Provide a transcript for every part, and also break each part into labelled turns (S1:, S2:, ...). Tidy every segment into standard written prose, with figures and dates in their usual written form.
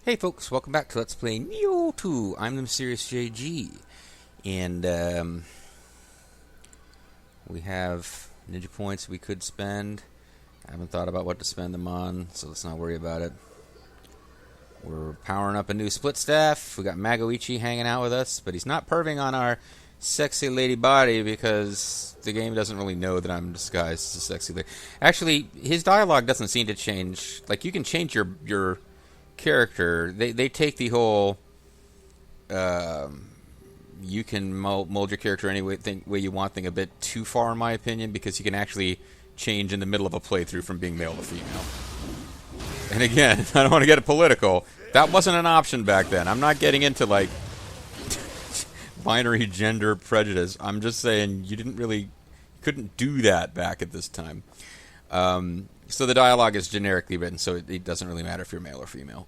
S1: Hey folks, welcome back to Let's Play Nioh 2. I'm the Mysterious JG. And we have ninja points we could spend. I haven't thought about what to spend them on, so let's not worry about it. We're powering up a new split staff. We got Magoichi hanging out with us, but he's not perving on our sexy lady body because the game doesn't really know that I'm disguised as a sexy lady. Actually, his dialogue doesn't seem to change. Like, you can change your character. They take the whole you can mold your character any way you want thing a bit too far, in my opinion, because you can actually change in the middle of a playthrough from being male to female. And again, I don't want to get political. That wasn't an option back then. I'm not getting into like binary gender prejudice. I'm just saying you couldn't do that back at this time. So the dialogue is generically written, so it doesn't really matter if you're male or female.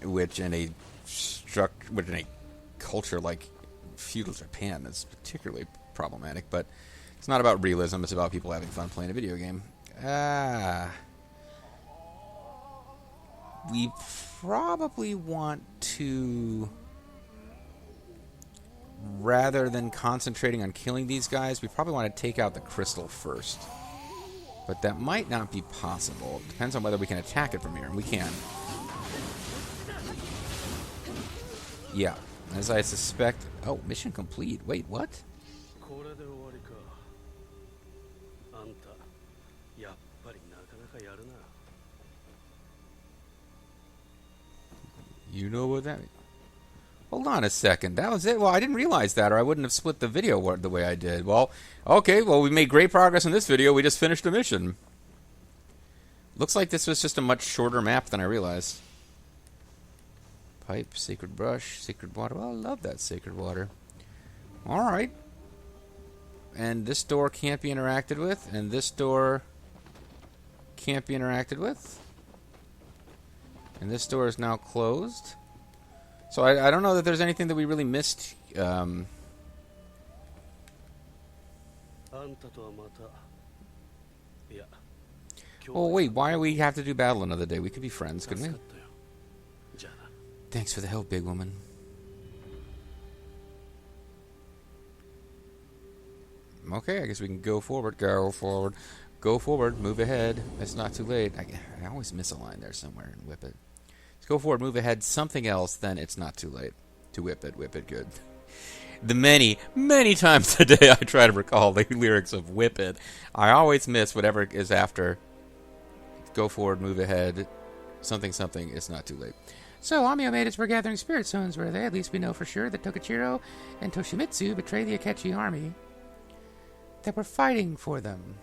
S1: Which in a culture like feudal Japan is particularly problematic, but it's not about realism, it's about people having fun playing a video game. We probably want to, rather than concentrating on killing these guys, we probably want to take out the crystal first. But that might not be possible. It depends on whether we can attack it from here, and we can. Yeah, as I suspect... Oh, mission complete. Wait, what? You know what that means? Hold on a second. That was it? Well, I didn't realize that, or I wouldn't have split the video the way I did. Well, okay, well, we made great progress in this video. We just finished a mission. Looks like this was just a much shorter map than I realized. Pipe, sacred brush, sacred water. Well, I love that sacred water. Alright. And this door can't be interacted with, and this door can't be interacted with. And this door is now closed. So I don't know that there's anything that we really missed. Oh, wait, why do we have to do battle another day? We could be friends, couldn't we? Thanks for the help, big woman. Okay, I guess we can go forward. Go forward. Go forward. Move ahead. It's not too late. I always miss a line there somewhere and whip it. Let's go forward, move ahead. Something else, then it's not too late to whip it. Whip it good. The many, many times a day I try to recall the lyrics of Whip It. I always miss whatever is after. Go forward, move ahead. Something, something. It's not too late. So, Amio maidens were gathering spirit stones, were they? At least we know for sure that Tokichiro and Toshimitsu betrayed the Akechi army that were fighting for them.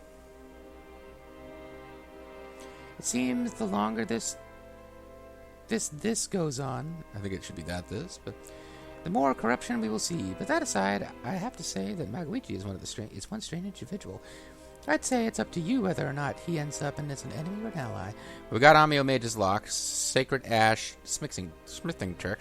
S1: It seems the longer this goes on, I think it should be this, but the more corruption we will see. But that aside, I have to say that Magoichi is one strange individual. I'd say it's up to you whether or not he ends up as an enemy or an ally. We got Amio Mage's Lock, Sacred Ash, smithing check.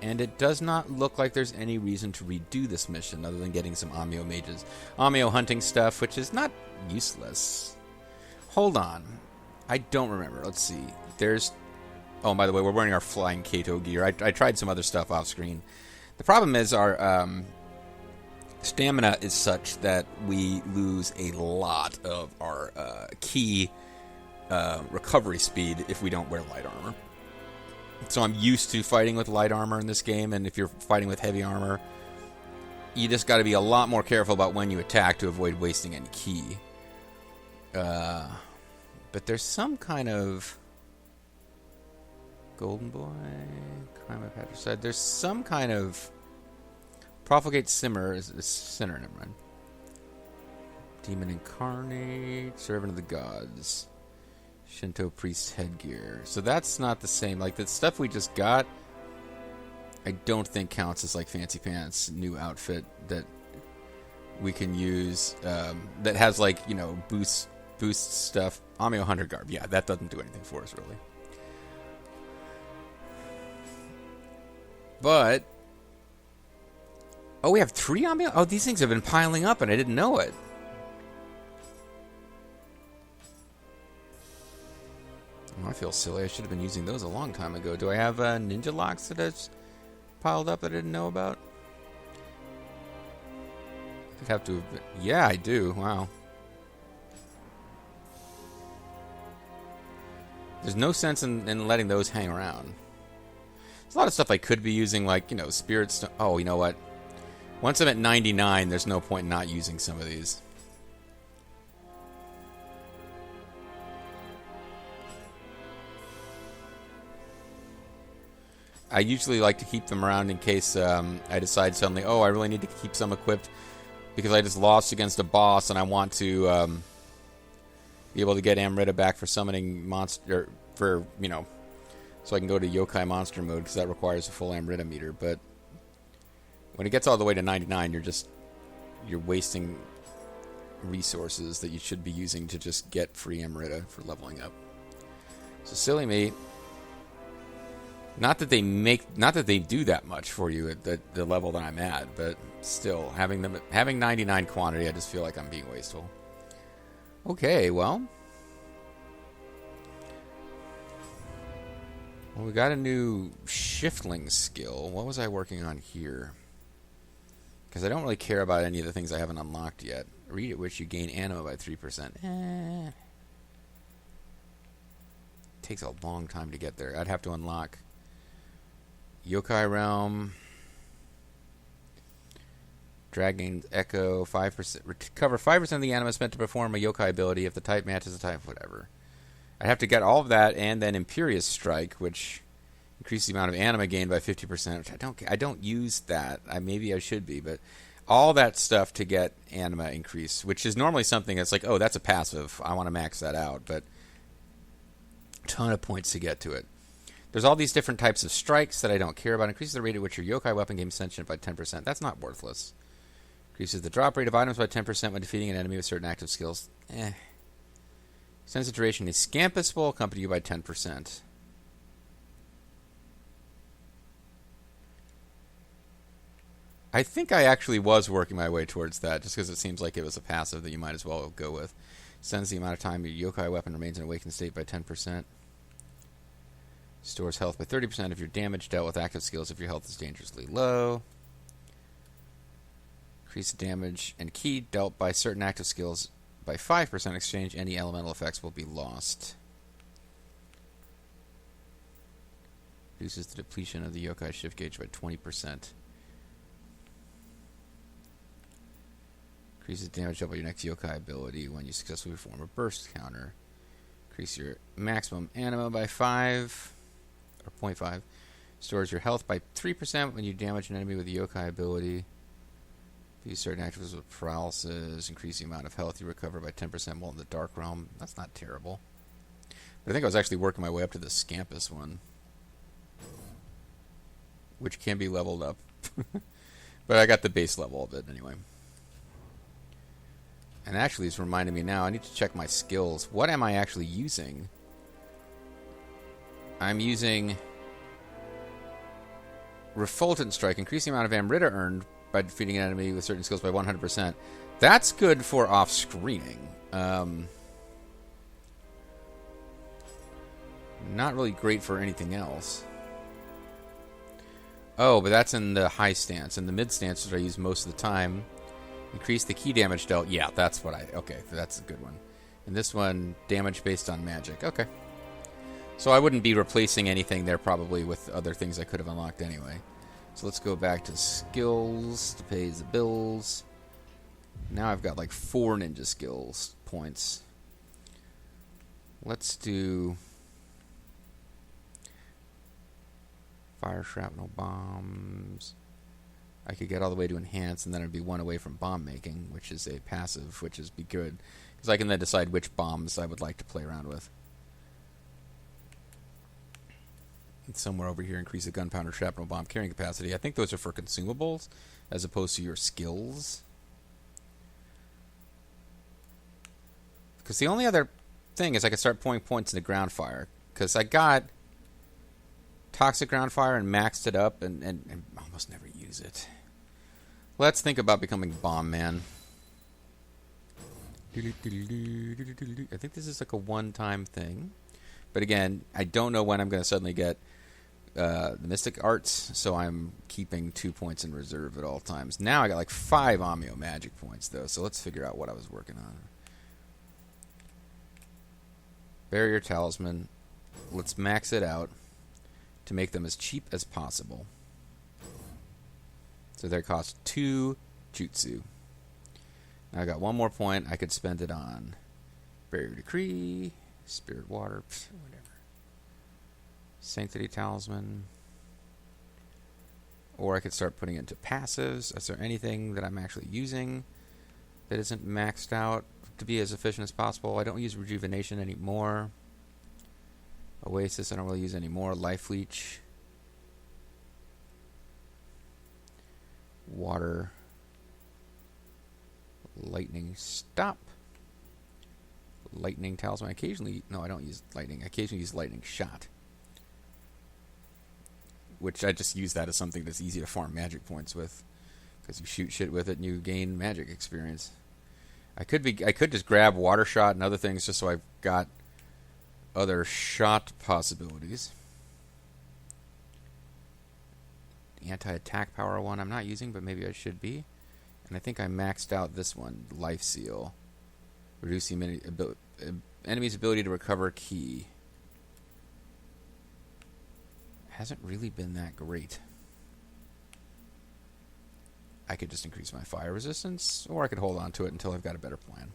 S1: And it does not look like there's any reason to redo this mission other than getting some Amio hunting stuff, which is not useless. Hold on. I don't remember. Let's see. Oh, by the way, we're wearing our Flying Kato gear. I tried some other stuff off screen. The problem is our stamina is such that we lose a lot of our key recovery speed if we don't wear light armor. So I'm used to fighting with light armor in this game, and if you're fighting with heavy armor, you just got to be a lot more careful about when you attack to avoid wasting any ki. But there's some kind of... Golden Boy, Crime of Patricide. There's some kind of... Profligate Sinner, never mind. Demon Incarnate, Servant of the Gods. Shinto Priest Headgear. So that's not the same. Like, the stuff we just got, I don't think counts as, like, Fancy Pants new outfit that we can use, that has, like, you know, boost stuff. Amio Hunter Garb. Yeah, that doesn't do anything for us, really. But... Oh, we have 3 Amio? Oh, these things have been piling up and I didn't know it. I feel silly. I should have been using those a long time ago. Do I have ninja locks that I've piled up that I didn't know about? I'd have to have been. Yeah, I do. Wow. There's no sense in letting those hang around. There's a lot of stuff I could be using, like, you know, Spirit Stone. Oh, you know what? Once I'm at 99, there's no point in not using some of these. I usually like to keep them around in case I decide suddenly, oh, I really need to keep some equipped because I just lost against a boss and I want to be able to get Amrita back for summoning monster, for, you know, so I can go to Yokai monster mode because that requires a full Amrita meter. But when it gets all the way to 99, you're wasting resources that you should be using to just get free Amrita for leveling up. So silly me. Not that they do that much for you at the level that I'm at, but still, having 99 quantity, I just feel like I'm being wasteful. Okay, well, we got a new shiftling skill. What was I working on here? Because I don't really care about any of the things I haven't unlocked yet. Read at which you gain anima by 3%. Takes a long time to get there. I'd have to unlock Yokai Realm, Dragon's Echo, 5%. Recover 5% of the anima spent to perform a yokai ability if the type matches the type, whatever. I'd have to get all of that and then Imperious Strike, which increases the amount of anima gained by 50%, which I don't use that. Maybe I should be, but all that stuff to get anima increase, which is normally something that's like, oh, that's a passive. I want to max that out, but a ton of points to get to it. There's all these different types of strikes that I don't care about. Increases the rate at which your yokai weapon gains sentient by 10%. That's not worthless. Increases the drop rate of items by 10% when defeating an enemy with certain active skills. Extends the duration. A Scampus will accompany you by 10%. I think I actually was working my way towards that, just because it seems like it was a passive that you might as well go with. Extends the amount of time your yokai weapon remains in awakened state by 10%. Stores health by 30% if your damage dealt with active skills if your health is dangerously low. Increase the damage and ki dealt by certain active skills by 5%. Exchange any elemental effects will be lost. Reduces the depletion of the yokai shift gauge by 20%. Increases damage dealt by your next yokai ability when you successfully perform a burst counter. Increase your maximum anima by 5. Or 0.5. Stores your health by 3% when you damage an enemy with a yokai ability. Use certain activities with paralysis. Increase the amount of health you recover by 10% while in the Dark Realm. That's not terrible. But I think I was actually working my way up to the Scampus one, which can be leveled up. But I got the base level of it anyway. And actually, it's reminding me now, I need to check my skills. What am I actually using? I'm using Refulgent Strike. Increase the amount of Amrita earned by defeating an enemy with certain skills by 100%. That's good for off-screening. Not really great for anything else. Oh, but that's in the high stance. In the mid stance, which I use most of the time, increase the ki damage dealt. Yeah, that's what okay, that's a good one. And this one, damage based on magic. Okay. So I wouldn't be replacing anything there probably with other things I could have unlocked anyway. So let's go back to skills to pay the bills. Now I've got like 4 ninja skills points. Let's do fire shrapnel bombs. I could get all the way to enhance, and then I'd be 1 away from bomb making, which is a passive, which is be good because I can then decide which bombs I would like to play around with. And somewhere over here, increase the gunpowder shrapnel bomb carrying capacity. I think those are for consumables as opposed to your skills. Because the only other thing is I could start pouring points into ground fire. Because I got toxic ground fire and maxed it up and almost never use it. Let's think about becoming bomb man. I think this is like a one-time thing. But again, I don't know when I'm going to suddenly get the Mystic Arts, so I'm keeping 2 points in reserve at all times. Now I got like 5 Amio magic points, though, so let's figure out what I was working on. Barrier Talisman. Let's max it out to make them as cheap as possible. So they cost 2 Jutsu. Now I got 1 more point. I could spend it on Barrier Decree, Spirit Water, whatever. Sanctity Talisman. Or I could start putting it into passives. Is there anything that I'm actually using that isn't maxed out to be as efficient as possible? I don't use Rejuvenation anymore. Oasis, I don't really use anymore. Life Leech. Water. Lightning Stop. Lightning Talisman. Occasionally, no, I don't use lightning. I occasionally use Lightning Shot, which I just use that as something that's easy to farm magic points with, because you shoot shit with it and you gain magic experience. I could just grab Water Shot and other things just so I've got other shot possibilities. The anti-attack power one I'm not using, but maybe I should be. And I think I maxed out this one, Life Seal. Reduce the enemy's ability to recover key. Hasn't really been that great. I could just increase my fire resistance, or I could hold on to it until I've got a better plan.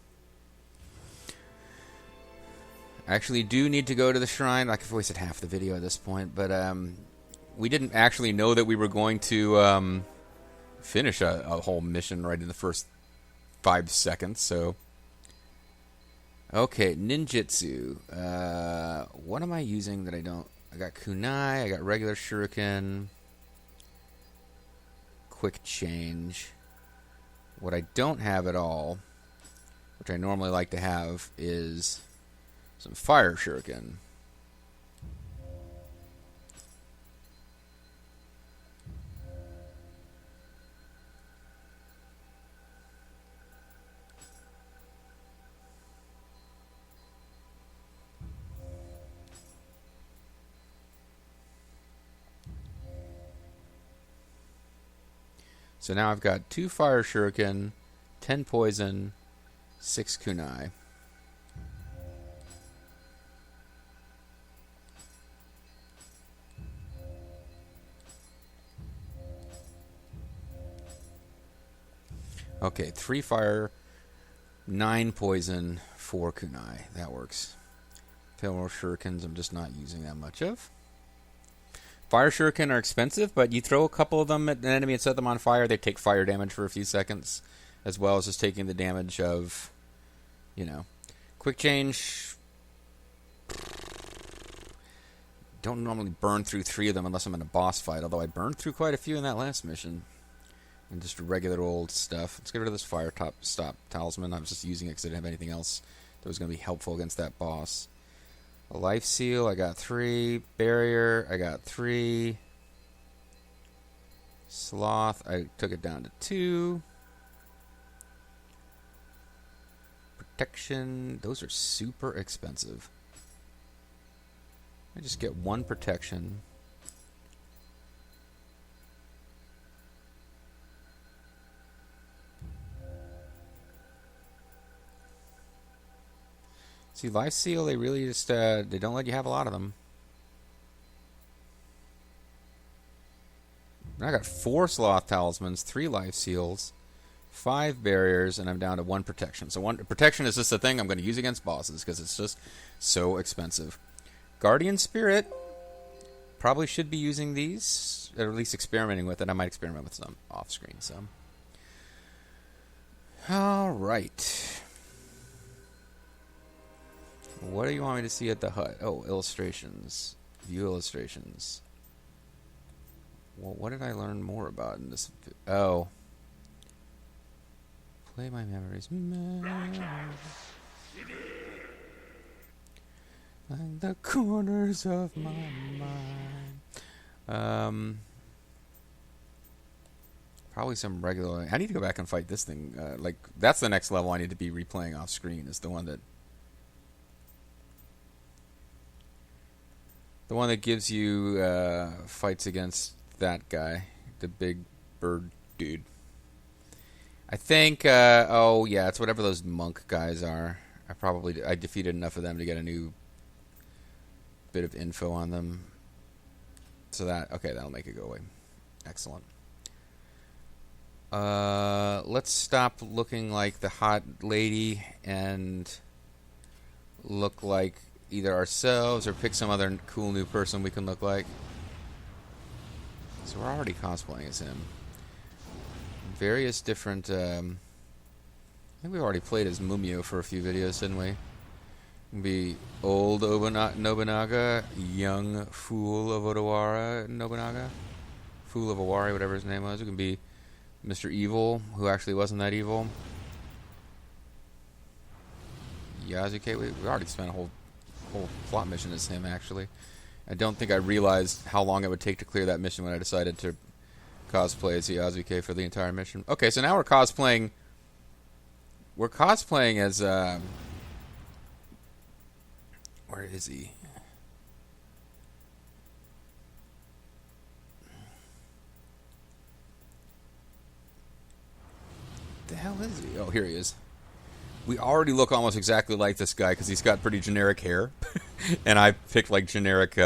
S1: I actually do need to go to the shrine. I've wasted half the video at this point, but we didn't actually know that we were going to finish a whole mission right in the first 5 seconds, so... Okay, ninjutsu. What am I using that I don't... I got kunai, I got regular shuriken, quick change. What I don't have at all, which I normally like to have, is some fire shuriken. So now I've got 2 fire shuriken, 10 poison, 6 kunai. Okay, 3 fire, 9 poison, 4 kunai. That works. Failure shurikens I'm just not using that much of. Fire shuriken are expensive, but you throw a couple of them at an enemy and set them on fire, they take fire damage for a few seconds, as well as just taking the damage of, you know. Quick change. Don't normally burn through 3 of them unless I'm in a boss fight, although I burned through quite a few in that last mission. And just regular old stuff. Let's get rid of this fire stop talisman. I was just using it because I didn't have anything else that was going to be helpful against that boss. A life seal, I got 3. Barrier, I got 3. Sloth, I took it down to 2. Protection, those are super expensive. I just get 1 protection. See, Life Seal, they really just, they don't let you have a lot of them. I got 4 Sloth Talismans, 3 Life Seals, 5 Barriers, and I'm down to 1 Protection. So 1 Protection is just a thing I'm going to use against bosses, because it's just so expensive. Guardian Spirit, probably should be using these, or at least experimenting with it. I might experiment with some off-screen, so. Alright. What do you want me to see at the hut? Oh, illustrations. View illustrations. Well, what did I learn more about in this? Oh. Play my memories. Like the corners of my mind. Probably some regular... I need to go back and fight this thing. Like, that's the next level I need to be replaying off screen, is the one that... The one that gives you fights against that guy, the big bird dude. I think, oh yeah, it's whatever those monk guys are. I defeated enough of them to get a new bit of info on them. So that'll make it go away. Excellent. Let's stop looking like the hot lady and look like either ourselves or pick some other cool new person we can look like. So we're already cosplaying as him. Various different, I think we've already played as Mumio for a few videos, didn't we? Can be old Nobunaga, young fool of Odawara Nobunaga, fool of Owari, whatever his name was. We can be Mr. Evil, who actually wasn't that evil. Yasuke, we already spent a whole plot mission as him, actually. I don't think I realized how long it would take to clear that mission when I decided to cosplay as Yasuke for the entire mission. Okay, so now we're cosplaying. We're cosplaying as where is he? The hell is he? Oh, here he is. We already look almost exactly like this guy because he's got pretty generic hair, and I picked like generic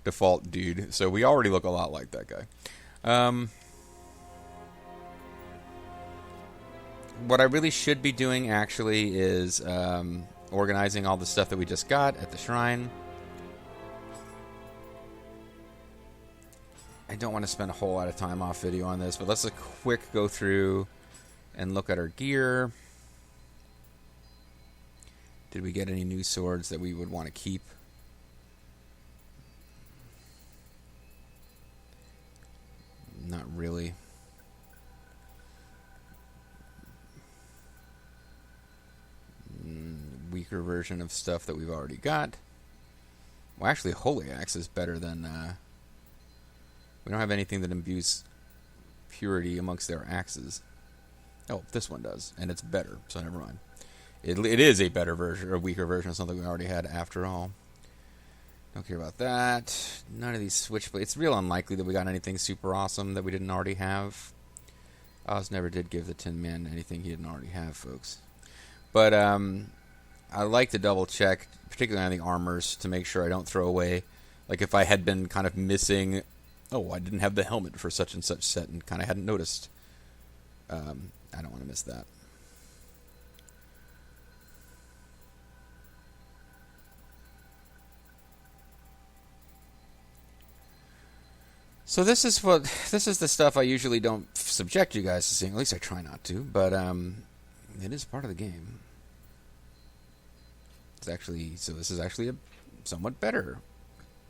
S1: default dude, so we already look a lot like that guy. What I really should be doing actually is organizing all the stuff that we just got at the shrine. I don't want to spend a whole lot of time off video on this, but let's a quick go through and look at our gear. Did we get any new swords that we would want to keep? Not really. Weaker version of stuff that we've already got. Well, actually, Holy Axe is better than... we don't have anything that imbues purity amongst their axes. Oh, this one does, and it's better, so never mind. It is a better version, or a weaker version of something we already had after all. Don't care about that. None of these switchblades. It's real unlikely that we got anything super awesome that we didn't already have. Oz never did give the Tin Man anything he didn't already have, folks. But I like to double check, particularly on the armors, to make sure I don't throw away. Like if I had been kind of missing, oh, I didn't have the helmet for such and such set and kind of hadn't noticed. I don't want to miss that. So this is the stuff I usually don't subject you guys to seeing. At least I try not to, but it is part of the game. This is actually a somewhat better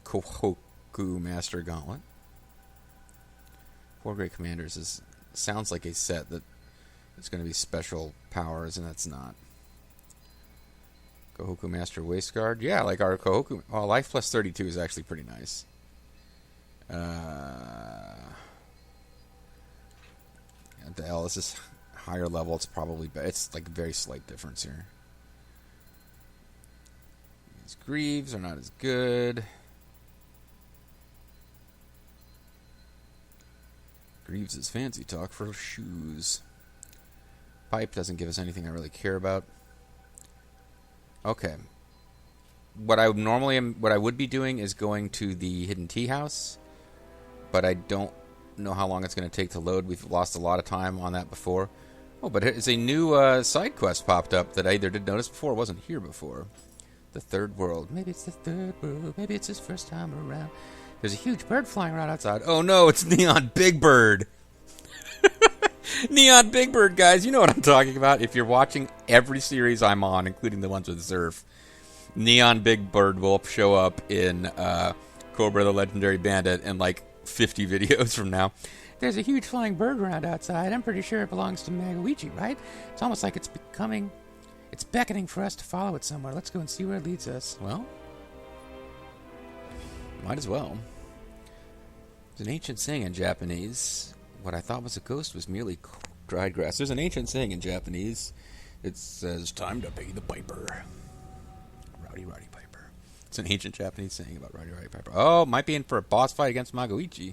S1: Kohoku Master Gauntlet. Four Great Commanders sounds like a set that is going to be special powers, and that's not. Kohoku Master Waistguard, yeah, like our Kohoku. Oh, Life plus 32 is actually pretty nice. The L is this higher level. It's probably better. It's like a very slight difference here. These Greaves are not as good. Greaves is fancy talk for shoes. Pipe doesn't give us anything I really care about. Okay. What I would be doing is going to the Hidden Tea House, but I don't know how long it's going to take to load. We've lost a lot of time on that before. Oh, but it's a new side quest popped up that I either did notice before or wasn't here before. The Third World. Maybe it's the Third World. Maybe it's his first time around. There's a huge bird flying around outside. Oh no, it's Neon Big Bird. Neon Big Bird, guys. You know what I'm talking about. If you're watching every series I'm on, including the ones with Zerf, Neon Big Bird will show up in Cobra the Legendary Bandit in like 50 videos from now. There's a huge flying bird around outside. I'm pretty sure it belongs to Magoichi, right? It's almost like it's beckoning for us to follow it somewhere. Let's go and see where it leads us. Well, might as well. There's an ancient saying in Japanese. What I thought was a ghost was merely dried grass. There's an ancient saying in Japanese. It says, time to pay the piper. Rowdy, rowdy piper. It's an ancient Japanese saying about Roddy Piper. Oh, might be in for a boss fight against Magoichi.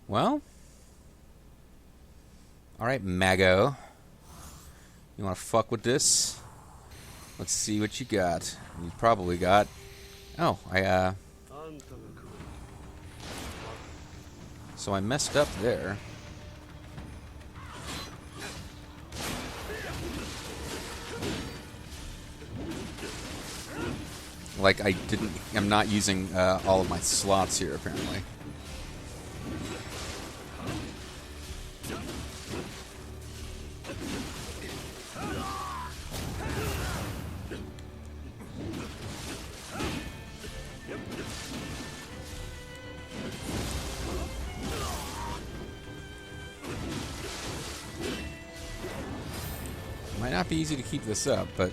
S1: Well, all right, Mago. You want to fuck with this? Let's see what you got. You probably got... Oh, So I messed up there. Like, I'm not using all of my slots here, apparently. Might not be easy to keep this up, but...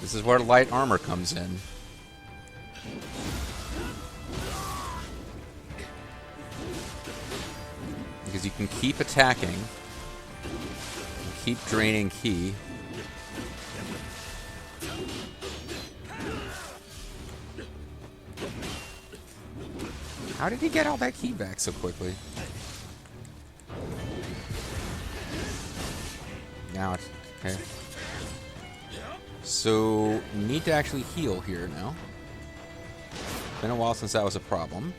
S1: This is where light armor comes in. Because you can keep attacking, keep draining ki. How did he get all that ki back so quickly? Now it's okay. So, need to actually heal here now. Been a while since that was a problem.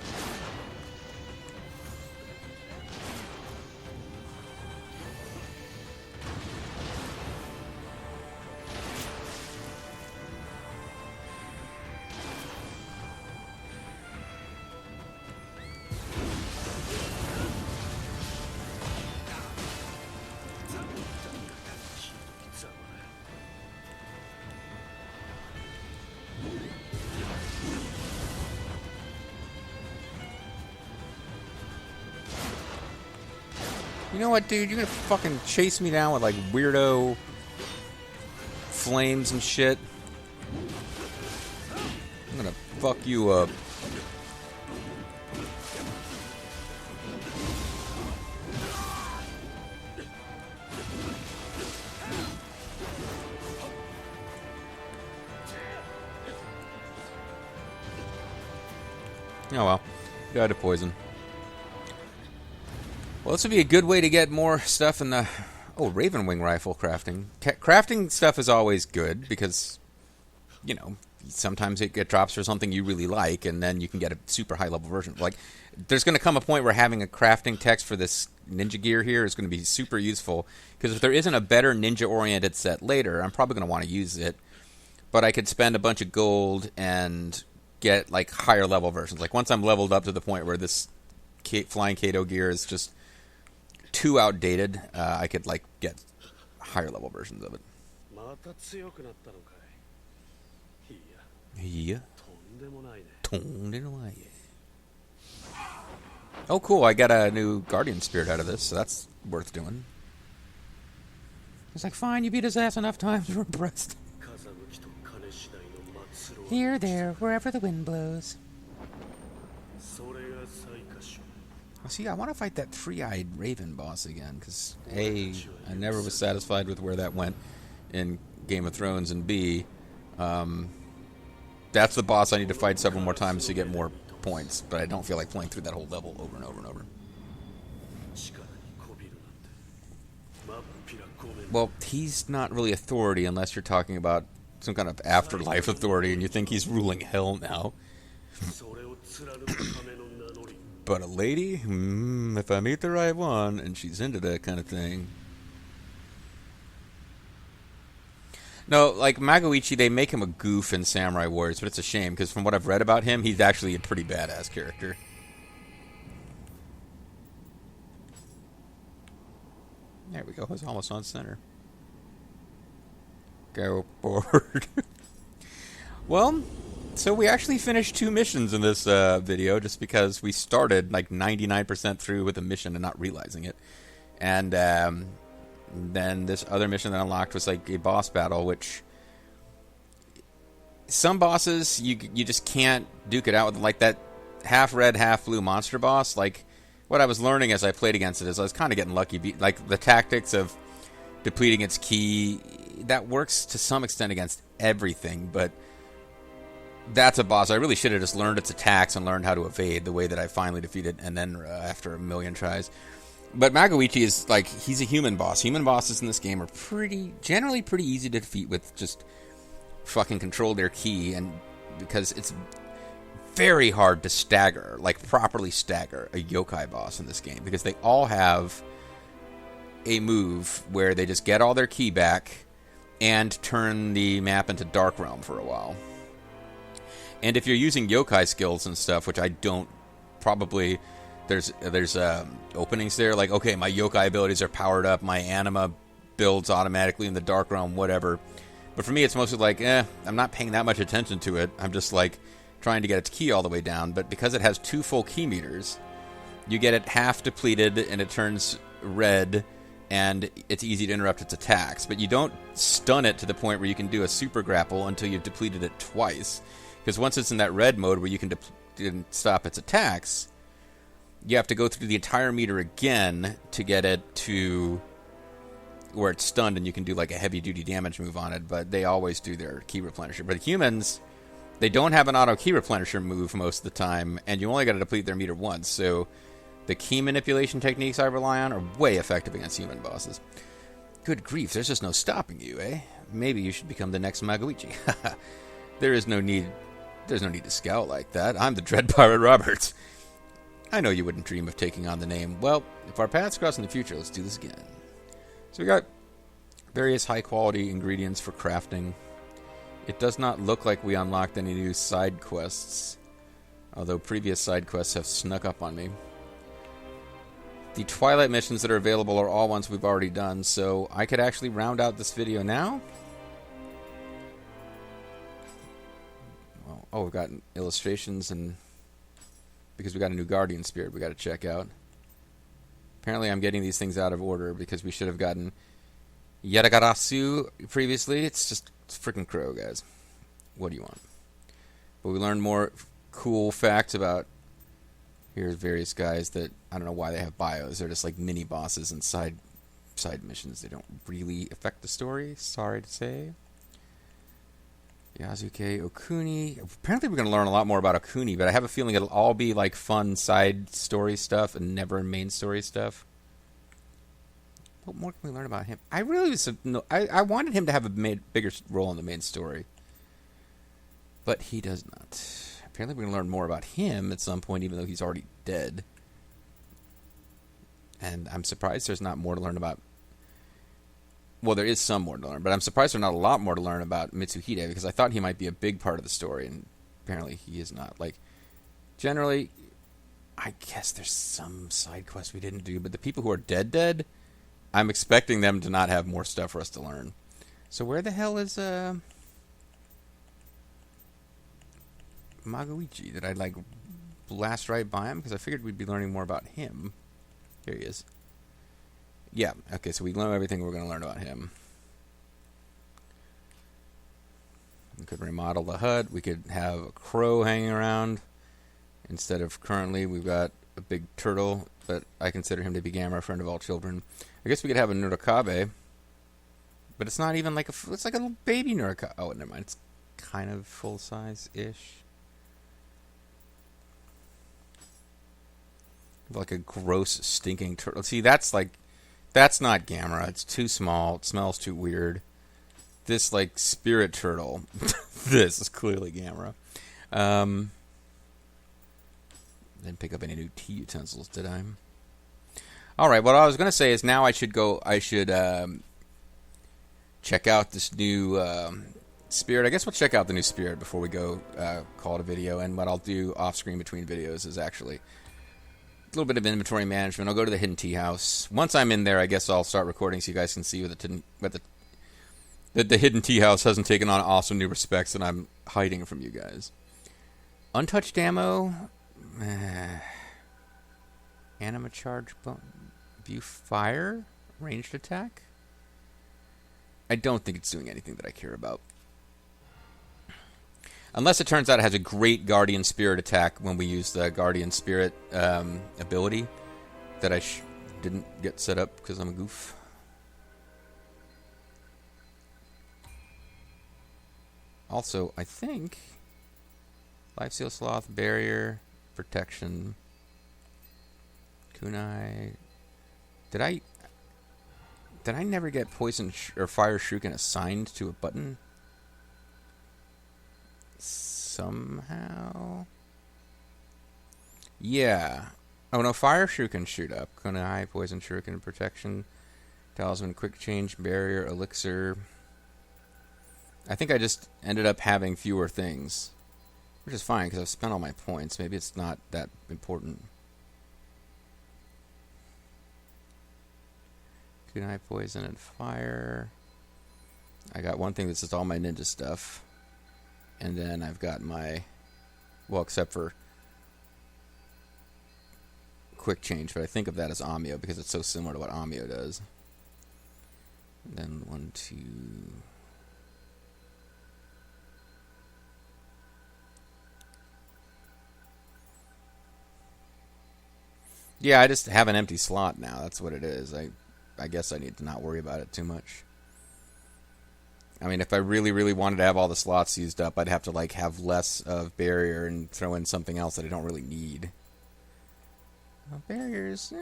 S1: You know what, dude? You're gonna fucking chase me down with, like, weirdo flames and shit. I'm gonna fuck you up. Oh well. Died of poison. Well, this would be a good way to get more stuff in the... Oh, Raven Wing rifle crafting. Crafting stuff is always good because, you know, sometimes it drops for something you really like, and then you can get a super high-level version. Like, there's going to come a point where having a crafting text for this ninja gear here is going to be super useful, because if there isn't a better ninja-oriented set later, I'm probably going to want to use it, but I could spend a bunch of gold and get, like, higher-level versions. Like, once I'm leveled up to the point where this Flying Kato gear is just too outdated, I could, like, get higher level versions of it. Yeah. Oh, cool. I got a new Guardian Spirit out of this, so that's worth doing. It's like, fine, you beat his ass enough times, we're impressed. Here, there, wherever the wind blows. See, I want to fight that three-eyed Raven boss again, because A, I never was satisfied with where that went in Game of Thrones, and B, that's the boss I need to fight several more times to get more points, but I don't feel like playing through that whole level over and over and over. Well, he's not really authority unless you're talking about some kind of afterlife authority, and you think he's ruling hell now. But a lady? If I meet the right one, and she's into that kind of thing. No, like Magoichi, they make him a goof in Samurai Warriors, but it's a shame, because from what I've read about him, he's actually a pretty badass character. There we go, it's almost on center. Go forward. Well... So we actually finished 2 missions in this video, just because we started like 99% through with a mission and not realizing it. And then this other mission that unlocked was like a boss battle, which some bosses you just can't duke it out with. Like that half red, half blue monster boss. Like what I was learning as I played against it is I was kind of getting lucky. Like, the tactics of depleting its ki, that works to some extent against everything, but that's a boss. I really should have just learned its attacks and learned how to evade the way that I finally defeated, and then after a million tries. But Magoichi is like, he's a human boss. Human bosses in this game are generally pretty easy to defeat with just fucking control their ki, and because it's very hard to stagger, like properly stagger a yokai boss in this game, because they all have a move where they just get all their ki back and turn the map into Dark Realm for a while. And if you're using yokai skills and stuff, which I don't, probably there's openings there, like, okay, my yokai abilities are powered up, my anima builds automatically in the Dark Realm, whatever. But for me, it's mostly like, I'm not paying that much attention to it. I'm just like trying to get its ki all the way down. But because it has 2 full ki meters, you get it half depleted and it turns red, and it's easy to interrupt its attacks. But you don't stun it to the point where you can do a super grapple until you've depleted it twice. Because once it's in that red mode where you can stop its attacks, you have to go through the entire meter again to get it to where it's stunned, and you can do like a heavy-duty damage move on it, but they always do their ki replenisher. But humans, they don't have an auto ki replenisher move most of the time, and you only got to deplete their meter once, so the ki manipulation techniques I rely on are way effective against human bosses. Good grief, there's just no stopping you, eh? Maybe you should become the next Magoichi. There's no need to scowl like that. I'm the Dread Pirate Roberts. I know you wouldn't dream of taking on the name. Well, if our paths cross in the future, let's do this again. So we got various high-quality ingredients for crafting. It does not look like we unlocked any new side quests, although previous side quests have snuck up on me. The Twilight missions that are available are all ones we've already done, so I could actually round out this video now. Oh, we've got illustrations, and because we got a new Guardian Spirit we got to check out. Apparently I'm getting these things out of order because we should have gotten Yatagarasu previously. It's freaking Crow, guys. What do you want? But we learned more cool facts about, here's various guys that, I don't know why they have bios. They're just like mini bosses and side missions. They don't really affect the story, sorry to say. Yasuke Okuni. Apparently we're going to learn a lot more about Okuni, but I have a feeling it'll all be like fun side story stuff and never main story stuff. What more can we learn about him? I really I wanted him to have a bigger role in the main story, but he does not. Apparently we're going to learn more about him at some point, even though he's already dead. And I'm surprised there's not more to learn about. Well, there is some more to learn, but I'm surprised there's not a lot more to learn about Mitsuhide, because I thought he might be a big part of the story, and apparently he is not. Like, generally, I guess there's some side quests we didn't do, but the people who are dead, I'm expecting them to not have more stuff for us to learn. So where the hell is Magoichi? Did I, like, blast right by him? Because I figured we'd be learning more about him. Here he is. Yeah, okay, so we learn everything we're going to learn about him. We could remodel the hut. We could have a crow hanging around. Instead of currently, we've got a big turtle, but I consider him to be Gamera, friend of all children. I guess we could have a Nurikabe, but it's not even like it's like a little baby Nurikabe. Oh, never mind. It's kind of full-size-ish. Like a gross, stinking turtle. See, that's not Gamera. It's too small. It smells too weird. This, like, spirit turtle. This is clearly Gamera. Didn't pick up any new tea utensils, did I? Alright, what I was going to say is now I should check out this new spirit. I guess we'll check out the new spirit before we go call it a video. And what I'll do off-screen between videos is actually a little bit of inventory management. I'll go to the hidden tea house. Once I'm in there, I guess I'll start recording so you guys can see that the hidden tea house hasn't taken on awesome new respects and I'm hiding from you guys. Untouched ammo. Anima charge. View fire. Ranged attack. I don't think it's doing anything that I care about. Unless it turns out it has a great Guardian Spirit attack when we use the Guardian Spirit ability. that I didn't get set up because I'm a goof. Also, I think Life Seal Sloth, Barrier, Protection, Kunai. Did I never get Poison or Fire Shuriken assigned to a button? Somehow? Yeah. Oh no, Fire Shuriken shoot up. Kunai, Poison Shuriken, Protection, Talisman, Quick Change, Barrier, Elixir. I think I just ended up having fewer things, which is fine because I've spent all my points. Maybe it's not that important. Kunai, Poison, and Fire. I got one thing that's just all my ninja stuff. And then I've got my... Well, except for Quick Change, but I think of that as Amio because it's so similar to what Amio does. And then 1, 2... Yeah, I just have an empty slot now. That's what it is. I guess I need to not worry about it too much. I mean, if I really, really wanted to have all the slots used up, I'd have to like have less of Barrier and throw in something else that I don't really need. Well, barriers,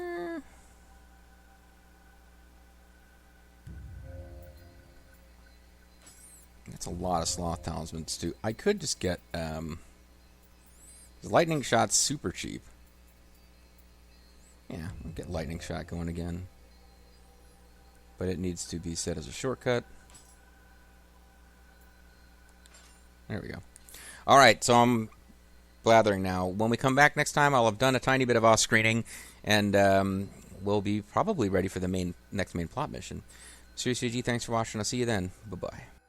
S1: That's a lot of Sloth Talismans too. I could just get Lightning Shot's super cheap. Yeah, I'll get Lightning Shot going again. But it needs to be set as a shortcut. There we go. Alright, so I'm blathering now. When we come back next time, I'll have done a tiny bit of off-screening, and we'll be probably ready for the next main plot mission. Serious CG, thanks for watching. I'll see you then. Bye-bye.